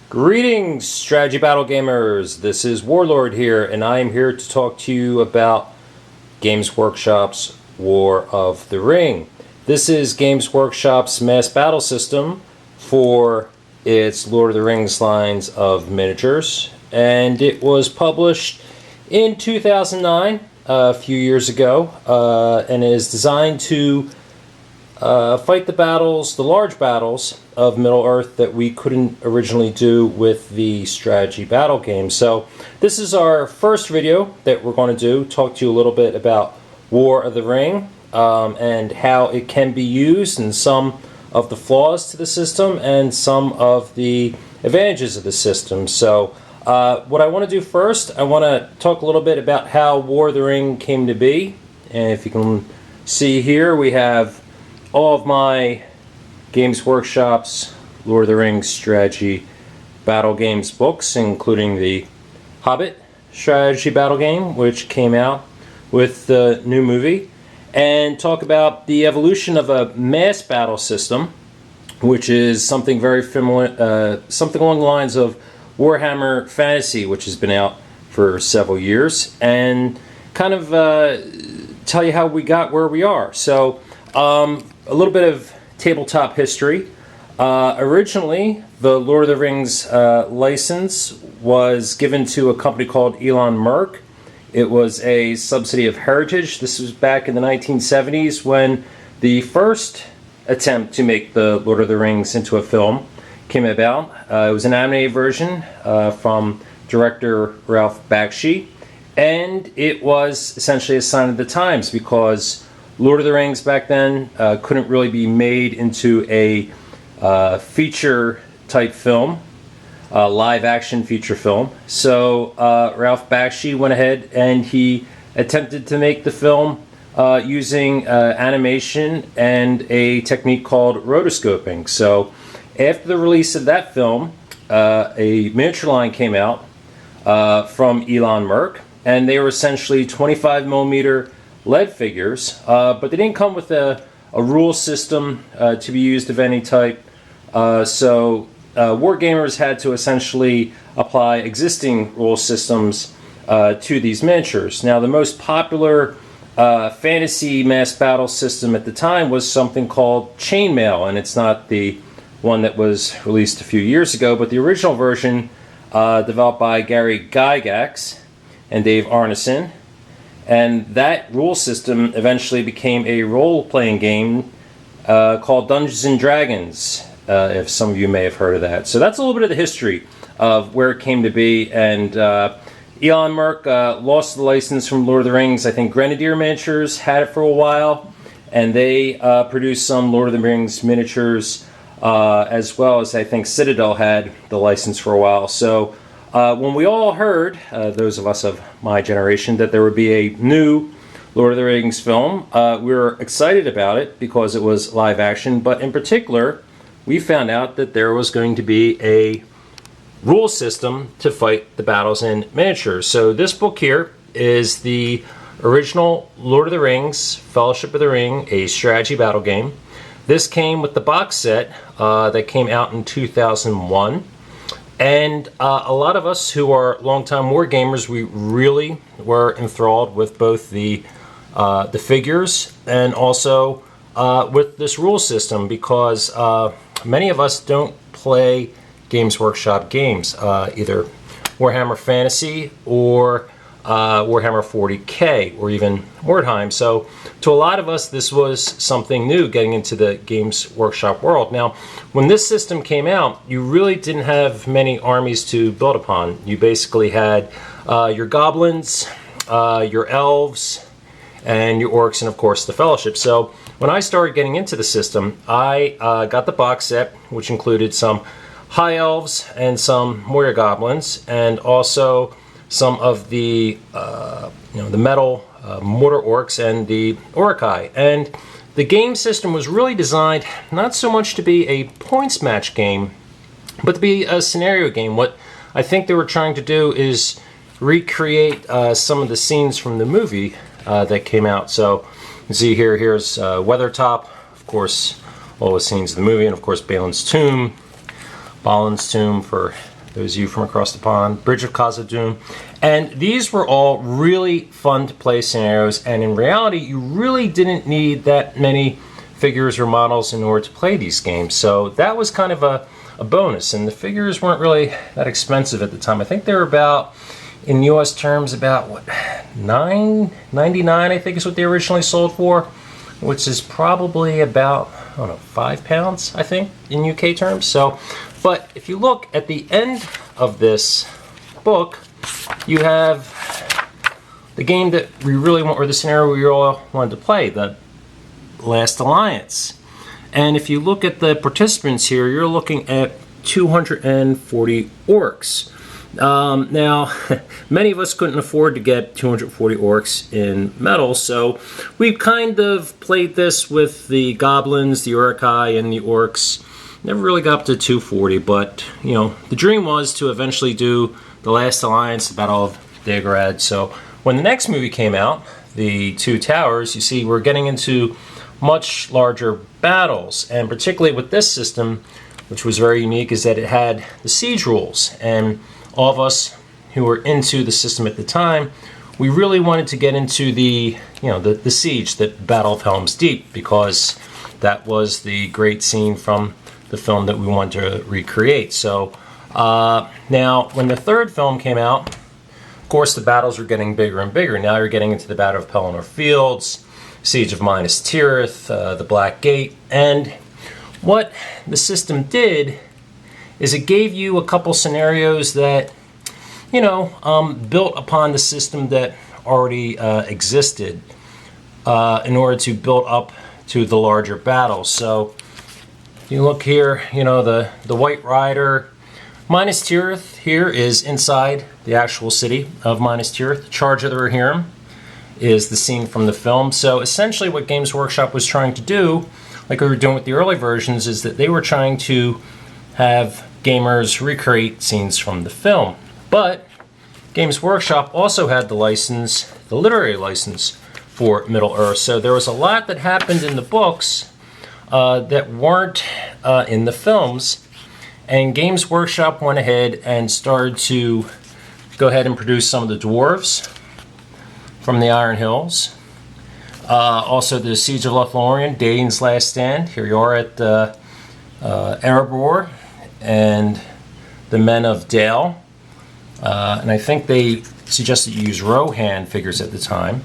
Greetings, strategy battle gamers. This is Warlord here, and I am here to talk to you about Games Workshop's War of the Ring. This is Games Workshop's mass battle system for its Lord of the Rings lines of miniatures, and it was published in 2009, a few years ago, and it is designed to fight the battles, the large battles of Middle-earth that we couldn't originally do with the strategy battle game. So this is our first video that we're going to do, talk to you a little bit about War of the Ring and how it can be used, and some of the flaws to the system and some of the advantages of the system. So what I want to do first, I want to talk a little bit about how War of the Ring came to be. And if you can see here, we have all of my Games Workshop's Lord of the Rings strategy battle games books, including the Hobbit strategy battle game, which came out with the new movie, and talk about the evolution of a mass battle system, which is something very familiar, something along the lines of Warhammer Fantasy, which has been out for several years, and kind of tell you how we got where we are. So a little bit of tabletop history. Originally, the Lord of the Rings license was given to a company called Elon Merck. It was a subsidy of Heritage. This was back in the 1970s when the first attempt to make the Lord of the Rings into a film came about. It was an animated version from director Ralph Bakshi, and it was essentially a sign of the times because Lord of the Rings back then couldn't really be made into a feature type film, live action feature film. So Ralph Bakshi went ahead and he attempted to make the film using animation and a technique called rotoscoping. So after the release of that film, a miniature line came out from Elon Merck, and they were essentially 25 millimeter lead figures, but they didn't come with a rule system to be used of any type. So wargamers had to essentially apply existing rule systems to these miniatures. Now, the most popular fantasy mass battle system at the time was something called Chainmail, and it's not the one that was released a few years ago, but the original version developed by Gary Gygax and Dave Arneson. And that rule system eventually became a role-playing game called Dungeons and Dragons, if some of you may have heard of that. So that's a little bit of the history of where it came to be. And Elon Merck lost the license from Lord of the Rings. I think Grenadier Miniatures had it for a while, and they produced some Lord of the Rings miniatures, as well as I think Citadel had the license for a while. So when we all heard, those of us of my generation, that there would be a new Lord of the Rings film, we were excited about it because it was live action, but in particular, we found out that there was going to be a rule system to fight the battles in miniatures. So this book here is the original Lord of the Rings, Fellowship of the Ring, a strategy battle game. This came with the box set that came out in 2001. And a lot of us who are longtime war gamers, we really were enthralled with both the figures and also with this rule system, because many of us don't play Games Workshop games, either Warhammer Fantasy or Warhammer 40K or even Mordheim. So to a lot of us, this was something new, getting into the Games Workshop world. Now, when this system came out, you really didn't have many armies to build upon. You basically had your goblins, your elves, and your orcs, and of course the Fellowship. So when I started getting into the system, I got the box set, which included some high elves and some warrior goblins, and also some of the the metal mortar orcs and the Orokai. And the game system was really designed not so much to be a points match game, but to be a scenario game. What I think they were trying to do is recreate some of the scenes from the movie that came out. So you see here's Weathertop, of course, all the scenes of the movie, and of course Balin's Tomb for those of you from across the pond, Bridge of Khazad-dûm. And these were all really fun to play scenarios, and in reality, you really didn't need that many figures or models in order to play these games. So that was kind of a bonus, and the figures weren't really that expensive at the time. I think they were about, in US terms, about what, $9.99 I think is what they originally sold for, which is probably about, I don't know, £5 I think in UK terms. So, but if you look at the end of this book, you have the game that we really want, or the scenario we all wanted to play, the Last Alliance. And if you look at the participants here, you're looking at 240 orcs. Now, many of us couldn't afford to get 240 orcs in metal, so we kind of played this with the goblins, the Uruk-hai, and the orcs. Never really got up to 240, but you know, the dream was to eventually do the Last Alliance, the Battle of Dagorad. So when the next movie came out, the Two Towers, you see we're getting into much larger battles, and particularly with this system, which was very unique, is that it had the siege rules. And all of us who were into the system at the time, we really wanted to get into the, you know, the siege, the Battle of Helm's Deep, because that was the great scene from the film that we wanted to recreate. So now, when the third film came out, of course, the battles were getting bigger and bigger. Now you're getting into the Battle of Pelennor Fields, Siege of Minas Tirith, the Black Gate, and what the system did is it gave you a couple scenarios that, you know, built upon the system that already existed in order to build up to the larger battles. So you look here, you know, the White Rider, Minas Tirith here is inside the actual city of Minas Tirith. Charge of the Rohirrim is the scene from the film. So essentially what Games Workshop was trying to do, like we were doing with the early versions, is that they were trying to have gamers recreate scenes from the film. But Games Workshop also had the license, the literary license for Middle-earth. So there was a lot that happened in the books that weren't in the films. And Games Workshop went ahead and started to go ahead and produce some of the Dwarves from the Iron Hills. Also the Siege of Lothlorien, Dane's Last Stand. Here you are at Erebor and the Men of Dale. And I think they suggested you use Rohan figures at the time.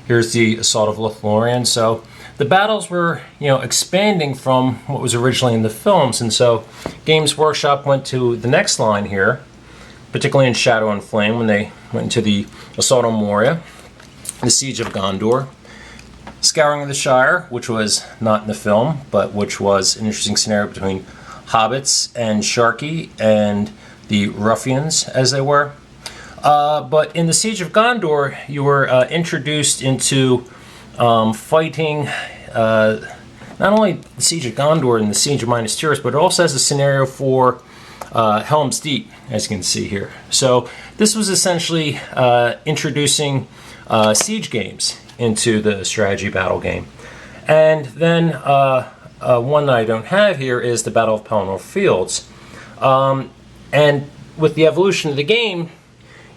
Here's the Assault of Lothlorien. So the battles were, you know, expanding from what was originally in the films, and so Games Workshop went to the next line here, particularly in Shadow and Flame, when they went into the Assault on Moria, the Siege of Gondor, Scouring of the Shire, which was not in the film, but which was an interesting scenario between hobbits and Sharky and the ruffians, as they were. But in the Siege of Gondor, you were introduced into fighting not only the Siege of Gondor and the Siege of Minas Tirith, but it also has a scenario for Helm's Deep, as you can see here. So this was essentially introducing siege games into the strategy battle game. And then one that I don't have here is the Battle of Pelennor Fields. And with the evolution of the game,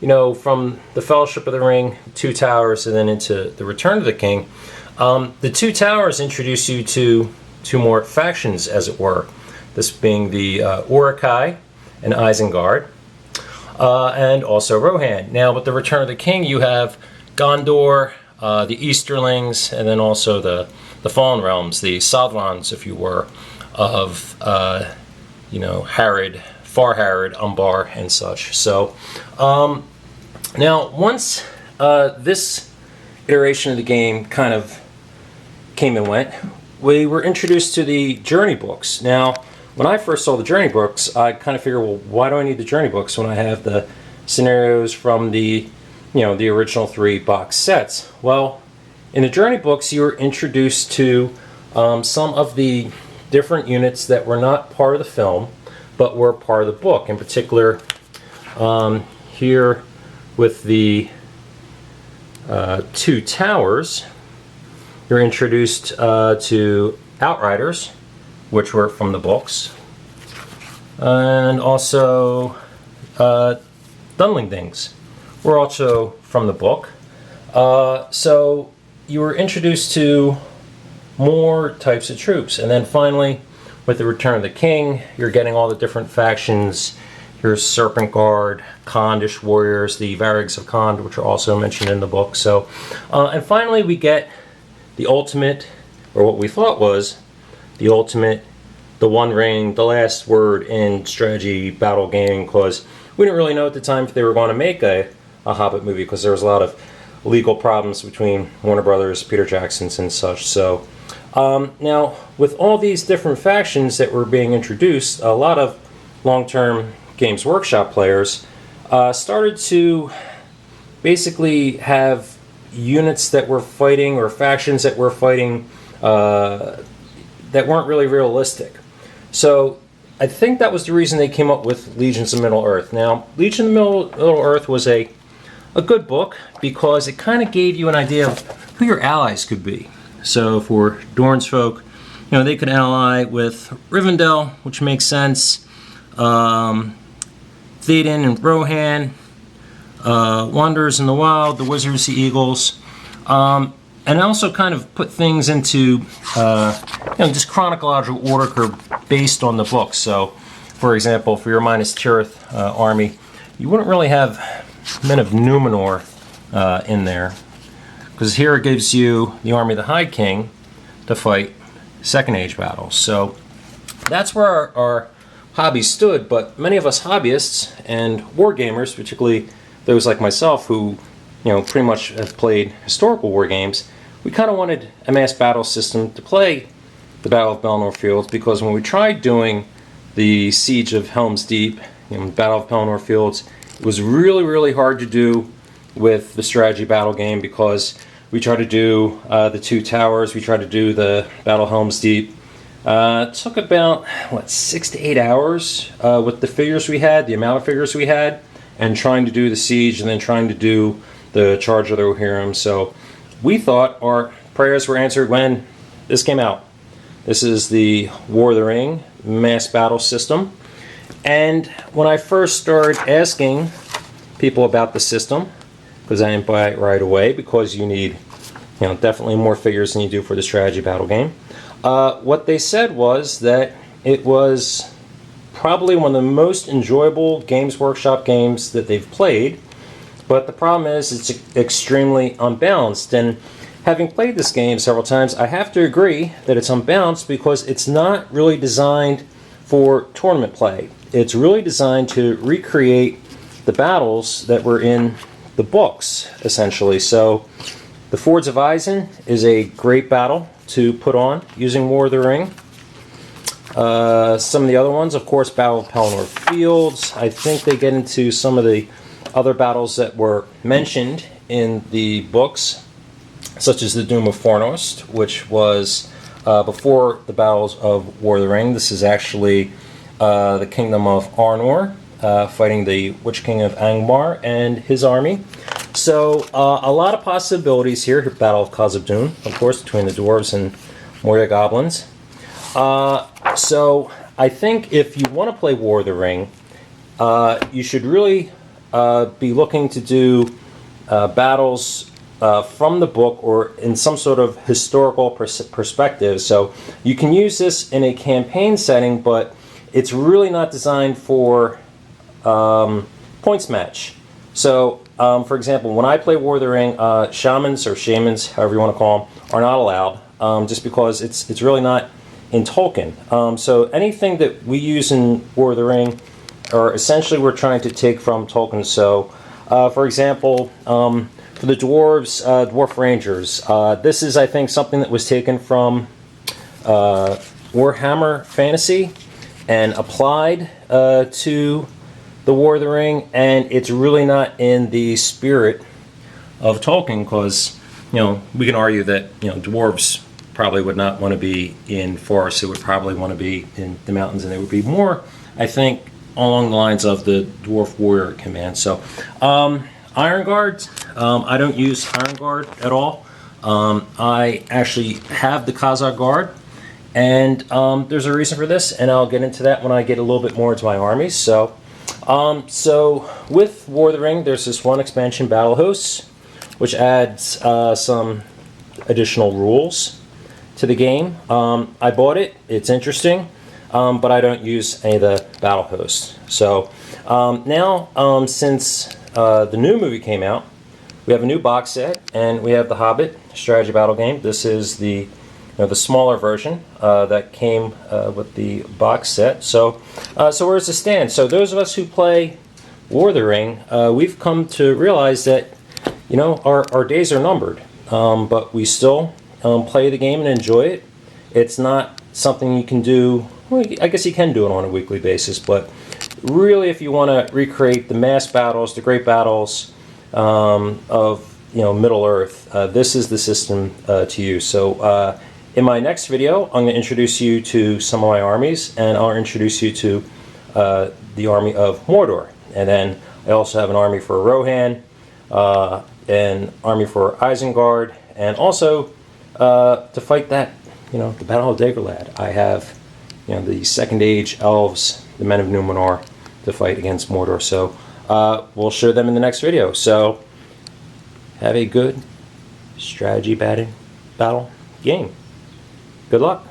you know, from the Fellowship of the Ring, Two Towers, and then into the Return of the King, the Two Towers introduce you to two more factions, as it were. This being the Uruk-hai and Isengard, and also Rohan. Now, with the Return of the King, you have Gondor, the Easterlings, and then also the Fallen Realms, the Sadlans, if you were, of you know, Harad, Far Harad, Umbar, and such. So now, once this iteration of the game kind of came and went, we were introduced to the Journey books. Now, when I first saw the Journey books, I kind of figured, well, why do I need the Journey books when I have the scenarios from the, you know, the original 3 box sets? Well, in the Journey books, you were introduced to some of the different units that were not part of the film, but were part of the book. In particular, here with the Two Towers, you're introduced to Outriders, which were from the books, and also Dunlendings were also from the book. So you were introduced to more types of troops, and then finally, with the Return of the King, you're getting all the different factions. Here's Serpent Guard, Kondish warriors, the Varrigs of Kond, which are also mentioned in the book. So, and finally, we get the ultimate, or what we thought was the ultimate, the One Ring, the last word in strategy battle gaming, because we didn't really know at the time if they were going to make a Hobbit movie, because there was a lot of legal problems between Warner Brothers, Peter Jackson's, and such. So now, with all these different factions that were being introduced, a lot of long-term Games Workshop players started to basically have units that were fighting, or factions that were fighting, that weren't really realistic. So I think that was the reason they came up with Legions of Middle-earth. Now, Legion of Middle-earth was a good book because it kind of gave you an idea of who your allies could be. So for Dorne's folk, they could ally with Rivendell, which makes sense, Theoden and Rohan, Wanderers in the Wild, the Wizards, the Eagles, and also kind of put things into just chronological order based on the book. So, for example, for your Minas Tirith army, you wouldn't really have Men of Numenor in there, because here it gives you the army of the High King to fight Second Age battles. So that's where our hobby stood, but many of us hobbyists and wargamers, particularly those like myself who pretty much have played historical war games, we kind of wanted a mass battle system to play the Battle of Pelennor Fields, because when we tried doing the Siege of Helm's Deep, Battle of Pelennor Fields, it was really, really hard to do with the strategy battle game, because we tried to do the Two Towers, we tried to do the Battle of Helm's Deep. It took about, 6 to 8 hours with the figures we had, the amount of figures we had, and trying to do the Siege, and then trying to do the Charge of the Rohirrim. So we thought our prayers were answered when this came out. This is the War of the Ring mass battle system. And when I first started asking people about the system, because I didn't buy it right away, because you need definitely more figures than you do for the strategy battle game, what they said was that it was probably one of the most enjoyable Games Workshop games that they've played, but the problem is it's extremely unbalanced. And having played this game several times, I have to agree that it's unbalanced because it's not really designed for tournament play. It's really designed to recreate the battles that were in the books, essentially. So the Fords of Isen is a great battle to put on using War of the Ring. Some of the other ones, of course, Battle of Pelennor Fields. I think they get into some of the other battles that were mentioned in the books, such as the Doom of Fornost, which was before the battles of War of the Ring. This is actually the Kingdom of Arnor fighting the Witch King of Angmar and his army. So a lot of possibilities here. Battle of Khazad-dûm, of course, between the Dwarves and Moria Goblins. So I think if you want to play War of the Ring, you should really be looking to do battles from the book or in some sort of historical perspective. So you can use this in a campaign setting, but it's really not designed for points match. So, for example, when I play War of the Ring, shamans, however you want to call them, are not allowed, just because it's really not in Tolkien. So anything that we use in War of the Ring, or essentially we're trying to take from Tolkien. So, for example, for the Dwarves, Dwarf Rangers, this is, I think, something that was taken from Warhammer Fantasy and applied to the War of the Ring, and it's really not in the spirit of Tolkien, because we can argue that dwarves probably would not want to be in forests. It would probably want to be in the mountains, and they would be more, I think, along the lines of the dwarf warrior command. So Iron Guards, I don't use Iron Guard at all. I actually have the Khazad Guard, and there's a reason for this, and I'll get into that when I get a little bit more into my armies. So So with War of the Ring, there's this one expansion, Battle Hosts, which adds some additional rules to the game. I bought it. It's interesting, but I don't use any of the Battle Hosts. So now, since the new movie came out, we have a new box set, and we have the Hobbit strategy battle game. This is the the smaller version that came with the box set. So where does it stand? So those of us who play War of the Ring, we've come to realize that our days are numbered, but we still play the game and enjoy it. It's not something you can do. Well, I guess you can do it on a weekly basis, but really, if you want to recreate the mass battles, the great battles of Middle Earth, this is the system to use. So in my next video, I'm going to introduce you to some of my armies, and I'll introduce you to the army of Mordor, and then I also have an army for Rohan, an army for Isengard, and also to fight that the Battle of Dagorlad. I have the Second Age elves, the men of Numenor, to fight against Mordor. So we'll show them in the next video. So have a good strategy battle game. Good luck.